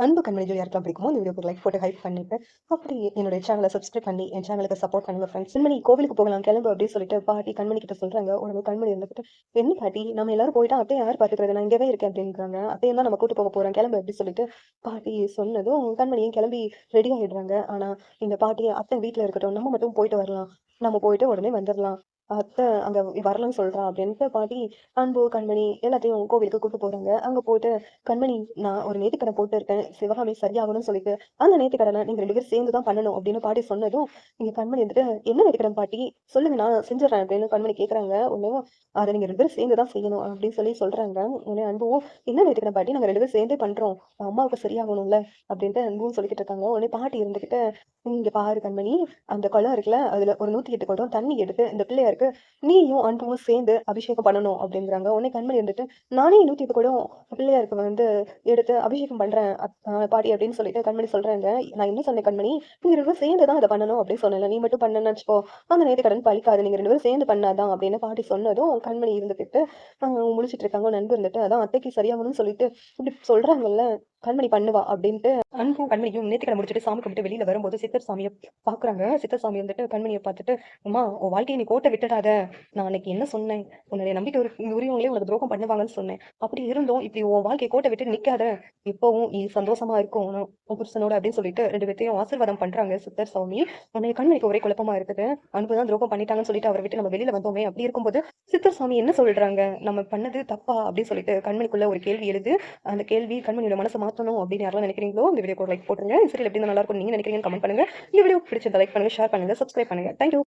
அன்பு கண்மணி ஜோடி யாருக்கெல்லாம் பிடிக்குமோ இந்த வீடியோக்கு லைக் போட்டு ஹைப் பண்ணிட்டு அப்படி என்னுடைய சேனலை சப்ஸ்கிரைப் பண்ணி என் சேனலுக்கு சப்போர்ட் பண்ணுங்க ஃப்ரெண்ட்ஸ். கண்மணி கோவிலுக்கு போகலாம் கிளம்பு அப்படின்னு சொல்லிட்டு பாட்டி கண்மணி கிட்ட சொல்றாங்க. உடனே கண்மணி இருந்துட்டு, என்ன பாட்டி நம்ம எல்லாரும் போயிட்டா அத்தையை யார் பாத்துக்கிறது, நான் இங்கவே இருக்கேன் அப்படின்றாங்க. அத்தையும் தான் நம்ம கூட்டு போக போறோம் கிளம்பு அப்படின்னு சொல்லிட்டு பாட்டி சொன்னதும் கண்மணியும் கிளம்பி ரெடி ஆயிடுறாங்க. ஆனா இந்த பாட்டி அத்தை வீட்டுல இருக்கட்டும், நம்ம மட்டும் போயிட்டு வரலாம், நம்ம போயிட்டு உடனே வந்துடலாம், அத்தை அங்க வரலன்னு சொல்றா அப்படின்ட்டு பாட்டி அன்பு கண்மணி எல்லாத்தையும் கோவிலுக்கு கூட்டு போறாங்க. அங்க போயிட்டு கண்மணி, நான் ஒரு நேர்த்திக்கடன் போட்டு இருக்கேன் சிவகாமி சரியாகணும்னு சொல்லிட்டு, அந்த நேர்த்திக்கடனை நீங்க 2 பேரும் சேர்ந்து தான் பண்ணணும் அப்படின்னு பாட்டி சொன்னதும், இங்க கண்மணி வந்துட்டு, என்ன நேர்த்திக்கடன் பாட்டி சொல்லுங்க நான் செஞ்சுடுறேன் அப்படின்னு கண்மணி கேட்கறாங்க. உடனே அதை நீங்க 2 பேரும் சேர்ந்து தான் செய்யணும் அப்படின்னு சொல்லி சொல்றாங்க. உடனே அன்புவும், என்ன நேர்த்திக்கடன் பாட்டி நாங்க 2 பேரும் சேர்ந்தே பண்றோம், அம்மாவுக்கு சரியாகணும்ல அப்படின்ட்டு அன்பும் சொல்லிக்கிட்டு இருக்காங்க. உடனே பாட்டி இருந்துகிட்டு, இங்க பாரு கண்மணி, அந்த குளம் இருக்குல்ல அதுல ஒரு 108 குடம் தண்ணி எடுத்து இந்த பிள்ளையாருக்கு நீயும் அன்பும் சேர்ந்து அபிஷேகம் பண்ணணும் அப்படிங்கிறாங்க. உடனே கண்மணி இருந்துட்டு, நானே 108 குடம் பிள்ளையாருக்கு வந்து எடுத்து அபிஷேகம் பண்றேன் பாட்டி அப்படின்னு சொல்லிட்டு கண்மணி சொல்றாங்க. நான் என்ன சொன்னேன் கண்மணி, நீங்க 2 பேரும் சேர்ந்து தான் அதை பண்ணணும் அப்படின்னு சொன்னேன்ல, நீ மட்டும் பண்ணன்னு வச்சுக்கோ அந்த நேர்த்திக்கடன் பலிக்காது, நீங்க 2 பேரும் சேர்ந்து பண்ணாதான் அப்படின்னு பாட்டி சொன்னதும் கண்மணி இருந்துகிட்டு முழிச்சிட்டு இருக்காங்க. நண்பர் இருந்துட்டு, அதான் அத்தைக்கு சரியாகணும்னு சொல்லிட்டு இப்படி சொல்றாங்கல்ல, கண்மணி பண்ணுவா அப்படின்ட்டு அன்பும் கண்மணியும் நேர்த்திக்கடன் முடிச்சுட்டு சாமி கும்பிட்டு வெளியில வரும்போது சித்தர் சாமியை பாக்குறாங்க. சித்தர் சாமி வந்துட்டு கண்மணியை பார்த்துட்டு, அம்மா உன் வாழ்க்கையை நீ கோட்டை விட்டுடாத, நான் அன்னைக்கு என்ன சொன்னேன், உன்னுடைய நம்பிக்கை உரியவங்களே உனக்கு துரோகம் பண்ணுவாங்கன்னு சொன்னேன், அப்படி இருந்தும் இப்படி உன் வாழ்க்கை கோட்டை விட்டு நிக்காத, இப்பவும் நீ சந்தோஷமா இருக்கும் உன் புருஷனோட அப்படின்னு சொல்லிட்டு 2 பேர்த்தையும் ஆசீர்வாதம் பண்றாங்க சித்தர் சாமி. உன்னை கண்மணிக்கு ஒரே குழப்பமா இருக்குது, அன்புதான் துரோகம் பண்ணிட்டாங்கன்னு சொல்லிட்டு அவரை விட்டு நம்ம வெளியில வந்தோமே, அப்படி இருக்கும்போது சித்தர் சாமி என்ன சொல்றாங்க, நம்ம பண்ணது தப்பா அப்படின்னு சொல்லிட்டு கண்மணிக்குள்ள ஒரு கேள்வி எழுது. அந்த கேள்வி கண்மணியோட மனசை மாத்தணும் அப்படின்னு யாரெல்லாம் நினைக்கிறீங்களோ இந்த வீடியோக்கு லைக் போட்டுருங்க. சரி எப்படி நல்லா இருக்கும் நீங்க நினைக்கிறீங்கன்னு கமெண்ட் பண்ணுங்க. இந்த வீடியோ பிடிச்சிருந்தா லைக் பண்ணுங்க, ஷேர் பண்ணுங்க, சப்ஸ்கிரைப் பண்ணுங்க. தேங்க்யூ.